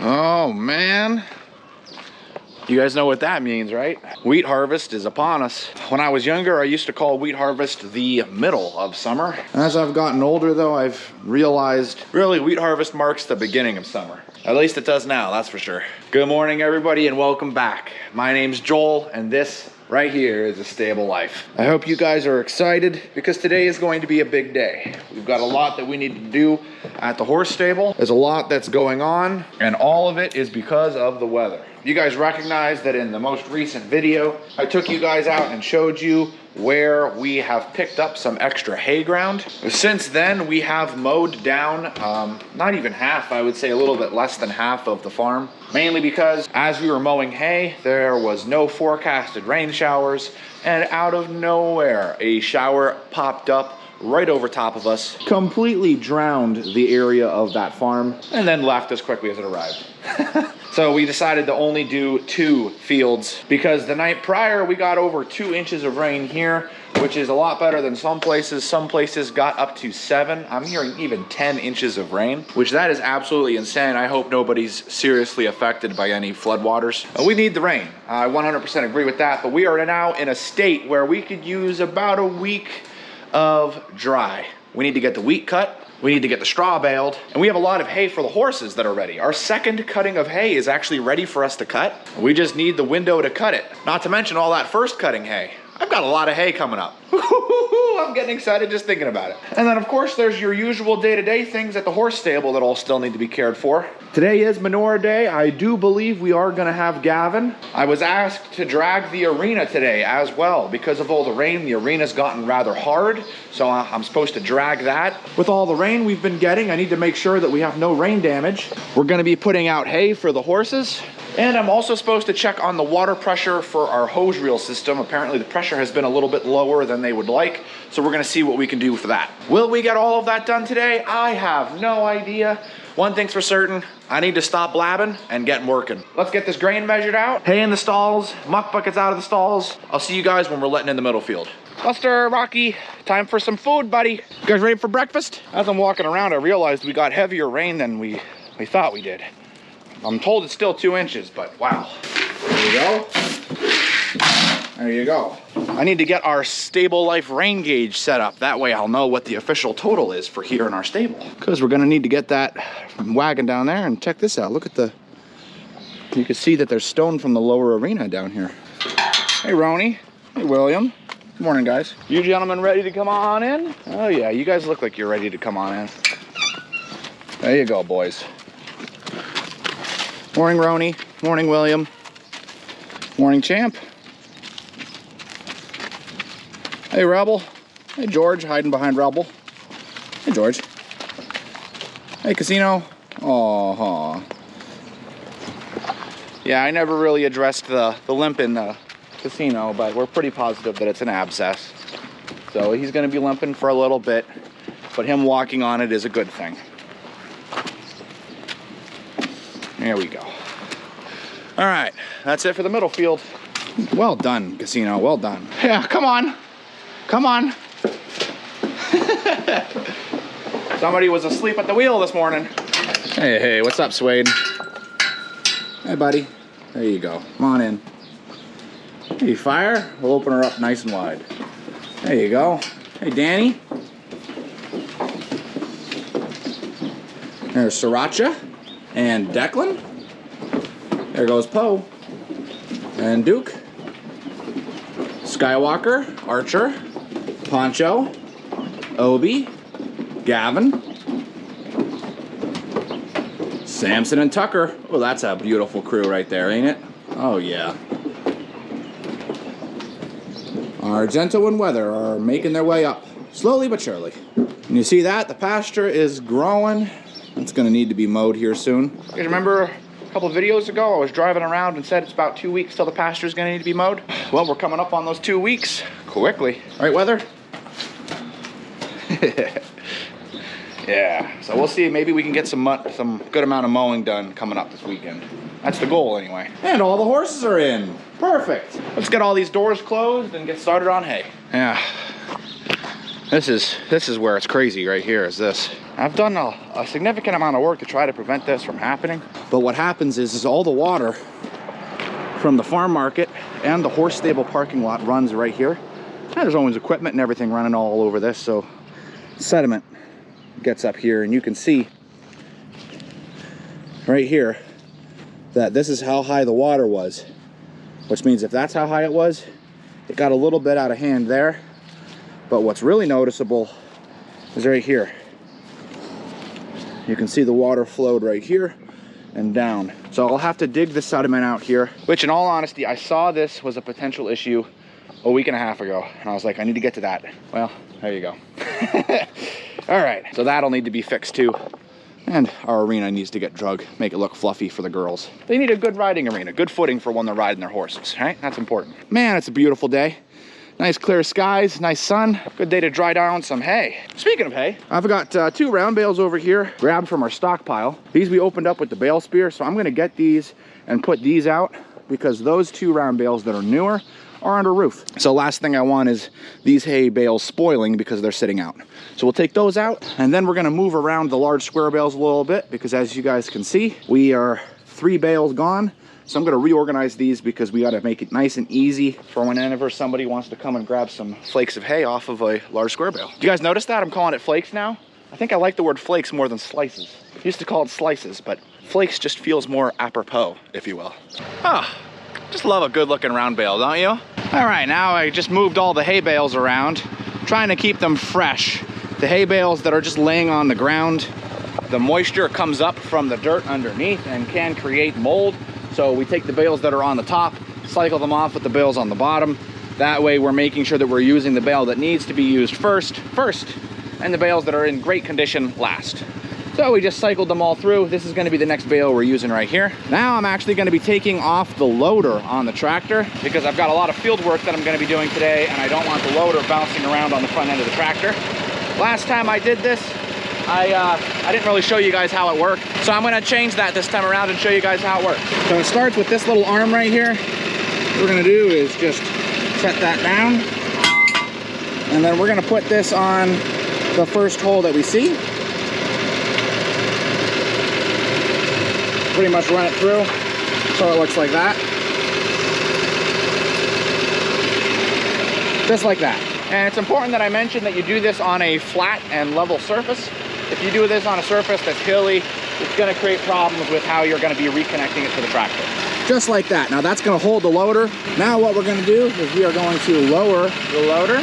Oh man. You guys know what that means, right? Wheat harvest is upon us. When I was younger, I used to call wheat harvest the middle of summer. As I've gotten older though, I've realized really wheat harvest marks the beginning of summer. At least it does now, that's for sure. Good morning everybody and welcome back. My name's Joel and this right here is A Stable Life. I hope you guys are excited because today is going to be a big day. We've got a lot that we need to do at the horse stable. There's a lot that's going on and all of it is because of the weather. You guys recognize that in the most recent video, I took you guys out and showed you where we have picked up some extra hay ground. Since then, we have mowed down, not even half, I would say a little bit less than half of the farm. Mainly because as we were mowing hay, there was no forecasted rain showers, and out of nowhere, a shower popped up right over top of us, completely drowned the area of that farm, and then left as quickly as it arrived. So we decided to only do 2 fields because the night prior we got over 2 inches of rain here, which is a lot better than some places. Some places got up to 7. I'm hearing even 10 inches of rain, which that is absolutely insane. I hope nobody's seriously affected by any floodwaters. We need the rain. I 100% agree with that, but we are now in a state where we could use about a week of dry. We need to get the wheat cut. We need to get the straw baled, and we have a lot of hay for the horses that are ready. Our second cutting of hay is actually ready for us to cut. We just need the window to cut it. Not to mention all that first cutting hay. I've got a lot of hay coming up. I'm getting excited just thinking about it. And then of course there's your usual day-to-day things at the horse stable that all still need to be cared for. Today is manure day. I do believe we are gonna have Gavin. I was asked to drag the arena today as well. Because of all the rain, the arena's gotten rather hard. So I'm supposed to drag that. With all the rain we've been getting, I need to make sure that we have no rain damage. We're gonna be putting out hay for the horses. And I'm also supposed to check on the water pressure for our hose reel system. Apparently the pressure has been a little bit lower than they would like, so we're gonna see what we can do for that. Will we get all of that done today? I have no idea. One thing's for certain, I need to stop blabbing and get working. Let's get this grain measured out. Hay in the stalls, muck buckets out of the stalls. I'll see you guys when we're letting in the middle field. Buster, Rocky, time for some food, buddy. You guys ready for breakfast? As I'm walking around, I realized we got heavier rain than we thought we did. I'm told it's still 2 inches, but wow. There you go. There you go. I need to get our Stable Life rain gauge set up. That way I'll know what the official total is for here in our stable. Because we're gonna need to get that wagon down there, and check this out. Look at you can see that there's stone from the lower arena down here. Hey Roni, hey William. Good morning guys. You gentlemen ready to come on in? Oh yeah, you guys look like you're ready to come on in. There you go, boys. Morning, Roni. Morning, William. Morning, Champ. Hey, Rebel. Hey, George, hiding behind Rebel. Hey, George. Hey, Casino. Aww. Yeah, I never really addressed the limp in the Casino, but we're pretty positive that it's an abscess. So he's going to be limping for a little bit, but him walking on it is a good thing. There we go. All right, that's it for the middle field. Well done, Casino, well done. Yeah, come on, come on. Somebody was asleep at the wheel this morning. Hey, hey, what's up, Suede? Hey, buddy. There you go, come on in. Hey, Fire, we'll open her up nice and wide. There you go. Hey, Danny. There's Sriracha. And Declan. There goes Poe. And Duke. Skywalker. Archer. Poncho. Obi. Gavin. Samson and Tucker. Oh, that's a beautiful crew right there, ain't it? Oh, yeah. Argento and Weather are making their way up. Slowly but surely. And you see that? The pasture is growing. It's gonna need to be mowed here soon. You guys remember a couple of videos ago, I was driving around and said it's about 2 weeks till the pasture is gonna need to be mowed? Well, we're coming up on those 2 weeks quickly. All right, Weather? Yeah, so we'll see. Maybe we can get some good amount of mowing done coming up this weekend. That's the goal anyway. And all the horses are in. Perfect. Let's get all these doors closed and get started on hay. Yeah. This is where it's crazy right here, is this. I've done a significant amount of work to try to prevent this from happening. But what happens is all the water from the farm market and the horse stable parking lot runs right here. And there's always equipment and everything running all over this, so sediment gets up here, and you can see right here that this is how high the water was, which means if that's how high it was, it got a little bit out of hand there. But what's really noticeable is right here. You can see the water flowed right here and down. So I'll have to dig the sediment out here, which in all honesty, I saw this was a potential issue a week and a half ago, and I was like, I need to get to that. Well, there you go. All right, so that'll need to be fixed too. And our arena needs to get drug, make it look fluffy for the girls. They need a good riding arena, good footing for when they're riding their horses, right? That's important. Man, it's a beautiful day. Nice clear skies, nice sun. Good day to dry down some hay. Speaking of hay, I've got 2 round bales over here, grabbed from our stockpile. These we opened up with the bale spear, so I'm gonna get these and put these out because those 2 round bales that are newer are under roof. So last thing I want is these hay bales spoiling because they're sitting out. So we'll take those out, and then we're gonna move around the large square bales a little bit because as you guys can see, we are 3 bales gone. So I'm gonna reorganize these because we gotta make it nice and easy for whenever somebody wants to come and grab some flakes of hay off of a large square bale. Do you guys notice that? I'm calling it flakes now. I think I like the word flakes more than slices. I used to call it slices, but flakes just feels more apropos, if you will. Ah, just love a good looking round bale, don't you? All right, now I just moved all the hay bales around, trying to keep them fresh. The hay bales that are just laying on the ground, the moisture comes up from the dirt underneath and can create mold. So we take the bales that are on the top, cycle them off with the bales on the bottom. That way we're making sure that we're using the bale that needs to be used first, and the bales that are in great condition last. So we just cycled them all through. This is gonna be the next bale we're using right here. Now I'm actually gonna be taking off the loader on the tractor because I've got a lot of field work that I'm gonna be doing today, and I don't want the loader bouncing around on the front end of the tractor. Last time I did this, I didn't really show you guys how it worked. So I'm gonna change that this time around and show you guys how it works. So it starts with this little arm right here. What we're gonna do is just set that down. And then we're gonna put this on the first hole that we see. Pretty much run it through so it looks like that. Just like that. And it's important that I mention that you do this on a flat and level surface. If you do this on a surface that's hilly, it's gonna create problems with how you're gonna be reconnecting it to the tractor. Just like that. Now that's gonna hold the loader. Now what we're gonna do is we are going to lower the loader.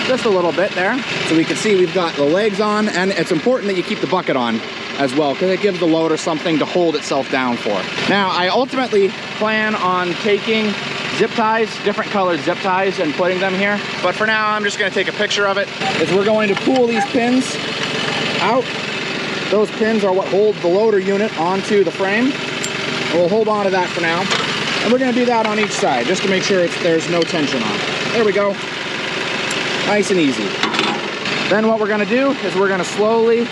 Just a little bit there. So we can see we've got the legs on, and it's important that you keep the bucket on as well because it gives the loader something to hold itself down for. Now I ultimately plan on taking zip ties, different colored zip ties, and putting them here. But for now, I'm just gonna take a picture of it. Is we're going to pull these pins out. Those pins are what hold the loader unit onto the frame. We'll hold on to that for now. And we're gonna do that on each side, just to make sure there's no tension on it. There we go. Nice and easy. Then what we're gonna do is we're gonna slowly,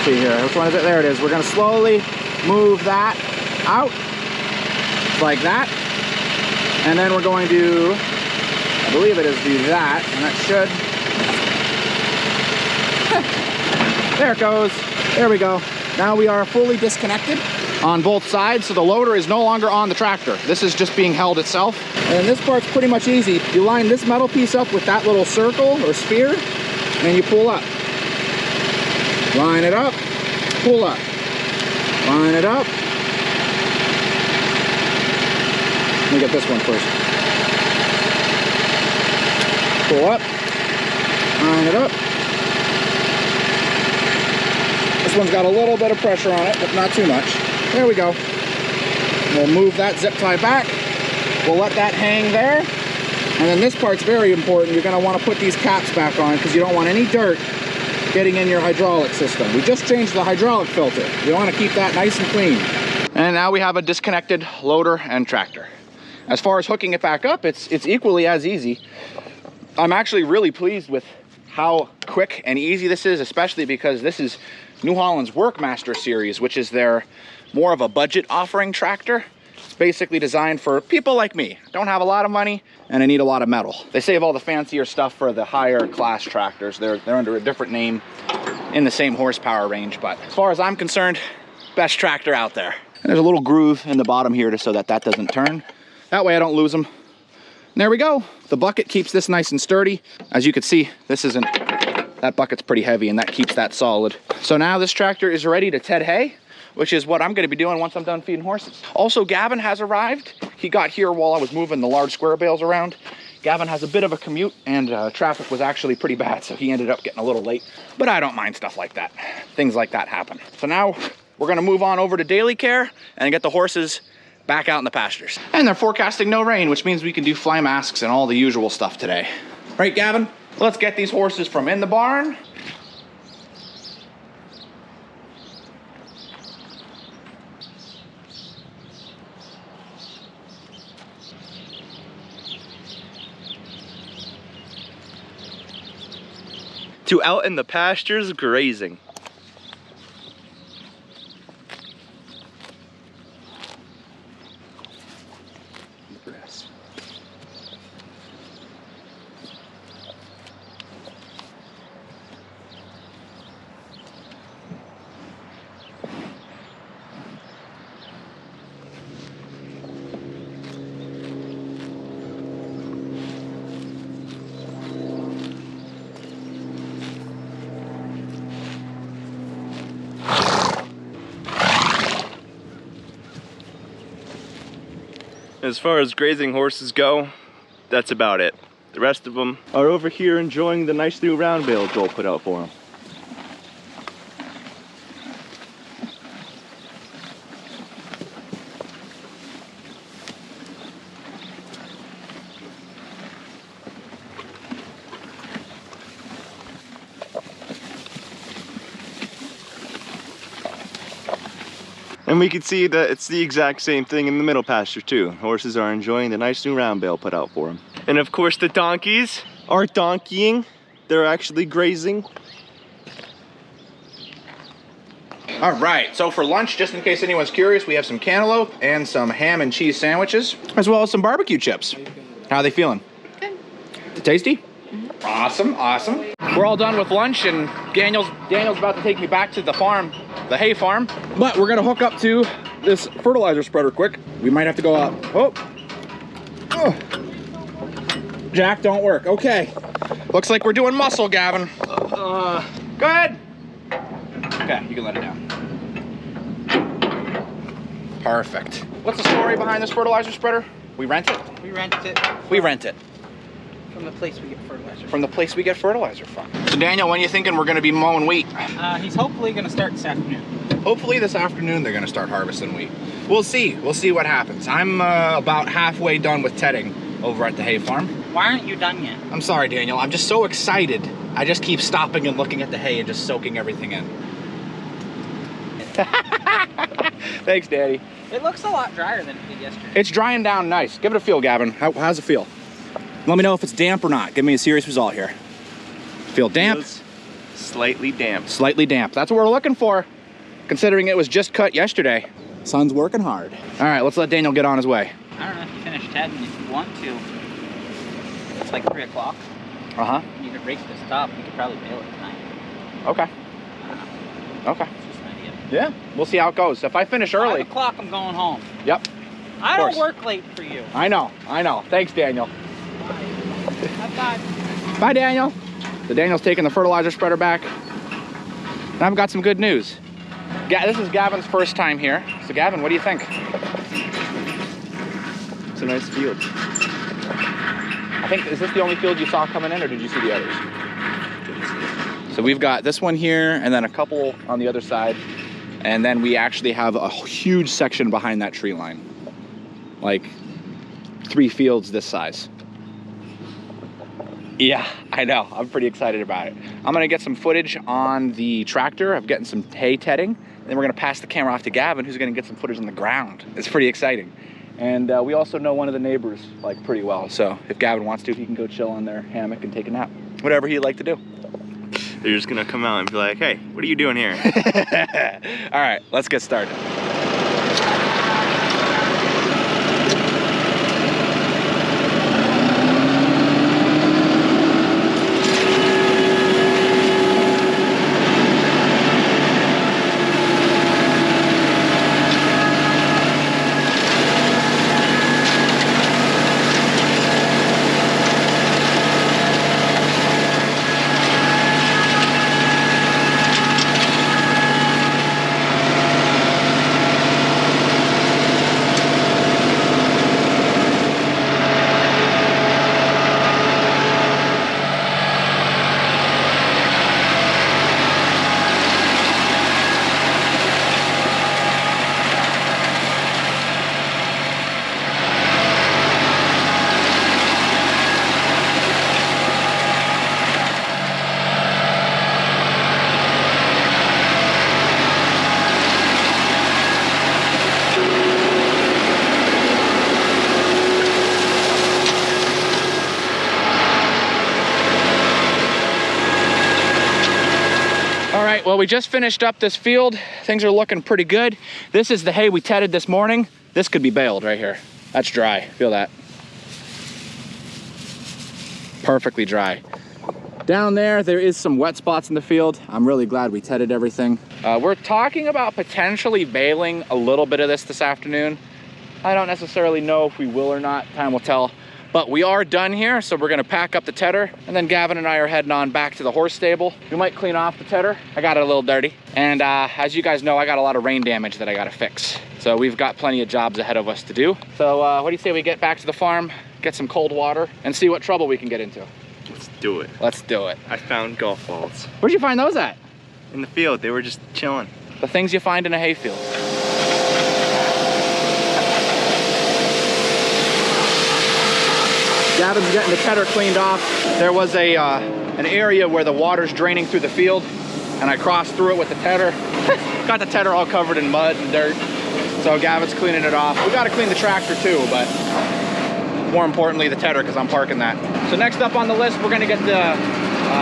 see here, which one is it? There it is. We're gonna slowly move that out. Like that, and then we're going to, I believe it is, do that, and that should, there it goes, there we go. Now we are fully disconnected on both sides, so the loader is no longer on the tractor. This is just being held itself, and this part's pretty much easy. You line this metal piece up with that little circle or spear, and you pull up. Line it up, pull up, line it up. Let me get this one first. Pull up, line it up. This one's got a little bit of pressure on it, but not too much. There we go. We'll move that zip tie back. We'll let that hang there. And then this part's very important. You're gonna wanna put these caps back on because you don't want any dirt getting in your hydraulic system. We just changed the hydraulic filter. You wanna keep that nice and clean. And now we have a disconnected loader and tractor. As far as hooking it back up, it's equally as easy. I'm actually really pleased with how quick and easy this is, especially because this is New Holland's Workmaster series, which is their more of a budget offering tractor. It's basically designed for people like me. Don't have a lot of money, and I need a lot of metal. They save all the fancier stuff for the higher class tractors. They're under a different name in the same horsepower range, but as far as I'm concerned, best tractor out there. And there's a little groove in the bottom here just so that that doesn't turn. That way I don't lose them. And there we go. The bucket keeps this nice and sturdy. As you can see, that bucket's pretty heavy and that keeps that solid. So now this tractor is ready to ted hay, which is what I'm gonna be doing once I'm done feeding horses. Also, Gavin has arrived. He got here while I was moving the large square bales around. Gavin has a bit of a commute and traffic was actually pretty bad, so he ended up getting a little late. But I don't mind stuff like that. Things like that happen. So now we're gonna move on over to daily care and get the horses back out in the pastures. And they're forecasting no rain, which means we can do fly masks and all the usual stuff today. Right, Gavin? Let's get these horses from in the barn to out in the pastures grazing. As far as grazing horses go, that's about it. The rest of them are over here enjoying the nice new round bale Joel put out for them. And we can see that it's the exact same thing in the middle pasture too. Horses are enjoying the nice new round bale put out for them. And of course the donkeys are donkeying. They're actually grazing. All right, so for lunch, just in case anyone's curious, we have some cantaloupe and some ham and cheese sandwiches, as well as some barbecue chips. How are they feeling? Good. Tasty? Mm-hmm. Awesome, awesome. We're all done with lunch and Daniel's about to take me back to the farm, the hay farm. But we're gonna hook up to this fertilizer spreader quick. We might have to go up. Oh. Jack, don't work. Okay. Looks like we're doing muscle, Gavin. Go ahead. Okay, you can let it down. Perfect. What's the story behind this fertilizer spreader? We rent it? We rent it. We rent it. From the place we get fertilizer. From the place we get fertilizer from. So Daniel, when are you thinking we're gonna be mowing wheat? He's hopefully gonna start this afternoon. Hopefully this afternoon they're gonna start harvesting wheat. We'll see what happens. I'm about halfway done with tedding over at the hay farm. Why aren't you done yet? I'm sorry, Daniel, I'm just so excited. I just keep stopping and looking at the hay and just soaking everything in. Thanks, Daddy. It looks a lot drier than it did yesterday. It's drying down nice. Give it a feel, Gavin. How's it feel? Let me know if it's damp or not. Give me a serious result here. Feel damp? Feels slightly damp. Slightly damp. That's what we're looking for, considering it was just cut yesterday. Sun's working hard. All right, let's let Daniel get on his way. I don't know if you finished tedding. If you want to, it's like 3 o'clock. Uh-huh. You could rake this top. We could probably bale it tonight. Okay. I don't know. Okay. It's just an idea. Yeah, we'll see how it goes. If I finish early. 5 o'clock, I'm going home. Yep. I don't work late for you. I know. Thanks, Daniel. Bye. Bye, Daniel. So Daniel's taking the fertilizer spreader back. And I've got some good news. This is Gavin's first time here. So Gavin, what do you think? It's a nice field. I think, is this the only field you saw coming in, or did you see the others? So we've got this one here, and then a couple on the other side. And then we actually have a huge section behind that tree line. Like 3 fields this size. Yeah, I know. I'm pretty excited about it. I'm gonna get some footage on the tractor of getting some hay tedding, and then we're gonna pass the camera off to Gavin, who's gonna get some footage on the ground. It's pretty exciting. And we also know one of the neighbors like pretty well, so if Gavin wants to, he can go chill on their hammock and take a nap. Whatever he'd like to do. They're just gonna come out and be like, hey, what are you doing here? All right, let's get started. we just finished up this field. Things are looking pretty good. This is the hay we tedded this morning. This could be baled right here. That's dry, feel that. Perfectly dry. Down there is some wet spots in the field. I'm really glad we tedded everything. We're talking about potentially baling a little bit of this afternoon. I don't necessarily know if we will or not, time will tell. But we are done here, so we're gonna pack up the tedder, and then Gavin and I are heading on back to the horse stable. We might clean off the tedder. I got it a little dirty. And as you guys know, I got a lot of rain damage that I gotta fix. So we've got plenty of jobs ahead of us to do. So what do you say we get back to the farm, get some cold water, and see what trouble we can get into? Let's do it. Let's do it. I found golf balls. Where'd you find those at? In the field, they were just chilling. The things you find in a hayfield. Gavin's getting the tedder cleaned off. There was an area where the water's draining through the field, and I crossed through it with the tedder. Got the tedder all covered in mud and dirt. So Gavin's cleaning it off. We gotta clean the tractor too, but more importantly, the tedder, because I'm parking that. So next up on the list, we're gonna get the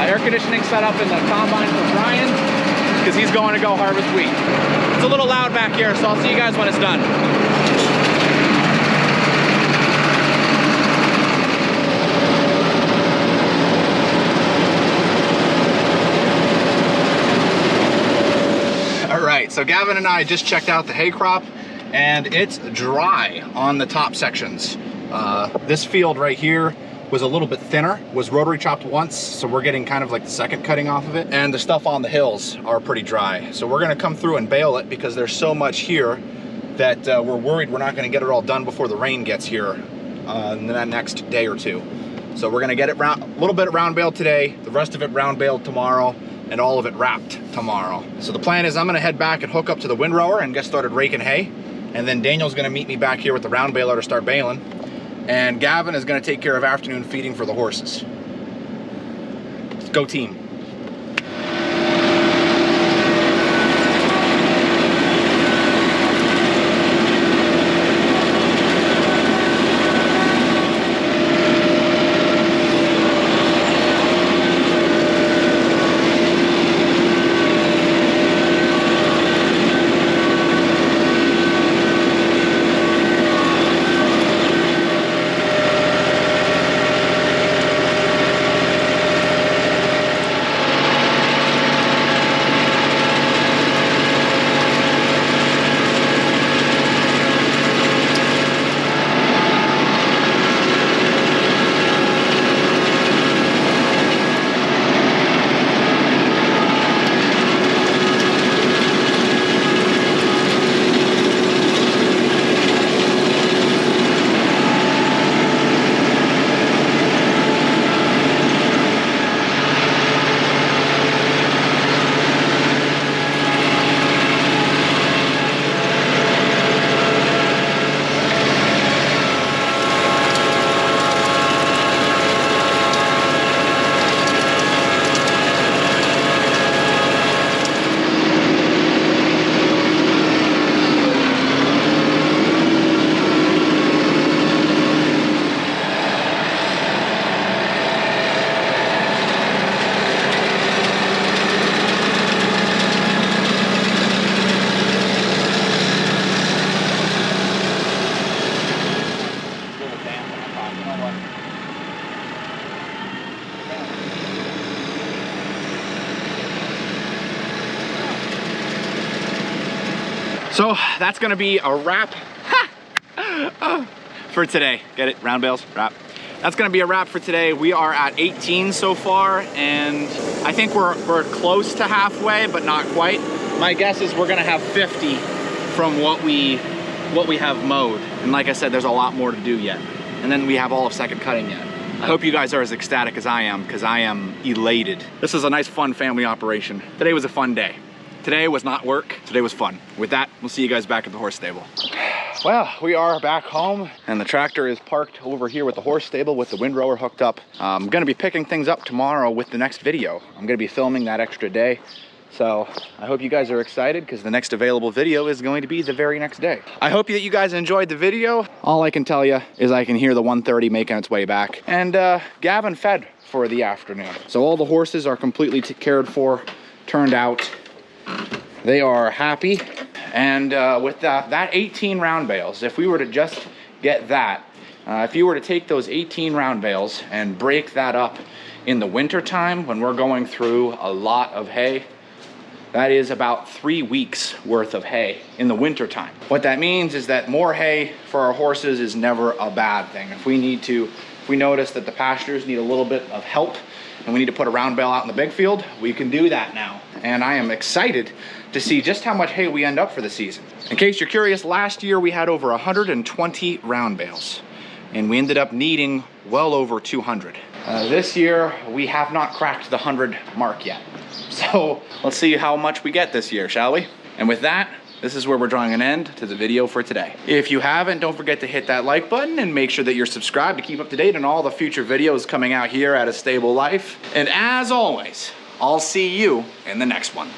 air conditioning set up in the combine for Brian, because he's going to go harvest wheat. It's a little loud back here, so I'll see you guys when it's done. So Gavin and I just checked out the hay crop, and it's dry on the top sections. This field right here was a little bit thinner, was rotary chopped once, so we're getting kind of like the second cutting off of it. And the stuff on the hills are pretty dry. So we're gonna come through and bale it because there's so much here that we're worried we're not gonna get it all done before the rain gets here in the next day or two. So we're gonna get it a little bit round baled today, the rest of it round baled tomorrow, and all of it wrapped tomorrow. So the plan is I'm gonna head back and hook up to the windrower and get started raking hay. And then Daniel's gonna meet me back here with the round baler to start baling. And Gavin is gonna take care of afternoon feeding for the horses. Let's go team. So that's gonna be a wrap for today. Get it? Round bales, wrap. That's gonna be a wrap for today. We are at 18 so far, and I think we're close to halfway, but not quite. My guess is we're gonna have 50 from what we have mowed. And like I said, there's a lot more to do yet. And then we have all of second cutting yet. I hope you guys are as ecstatic as I am, because I am elated. This is a nice, fun family operation. Today was a fun day. Today was not work, today was fun. With that, we'll see you guys back at the horse stable. Well, we are back home, and the tractor is parked over here with the horse stable with the windrower hooked up. I'm gonna be picking things up tomorrow with the next video. I'm gonna be filming that extra day. So I hope you guys are excited, because the next available video is going to be the very next day. I hope that you guys enjoyed the video. All I can tell you is I can hear the 130 making its way back. And Gavin fed for the afternoon. So all the horses are completely cared for, turned out, They are happy. And with that 18 round bales, if we were to just get that, if you were to take those 18 round bales and break that up in the winter time when we're going through a lot of hay, that is about 3 weeks worth of hay in the winter time. What that means is that more hay for our horses is never a bad thing. If we notice that the pastures need a little bit of help and we need to put a round bale out in the big field, we can do that now. And I am excited to see just how much hay we end up for the season. In case you're curious, last year we had over 120 round bales and we ended up needing well over 200. This year, we have not cracked the 100 mark yet. So let's see how much we get this year, shall we? And with that, this is where we're drawing an end to the video for today. If you haven't, don't forget to hit that like button and make sure that you're subscribed to keep up to date on all the future videos coming out here at A Stable Life. And as always, I'll see you in the next one.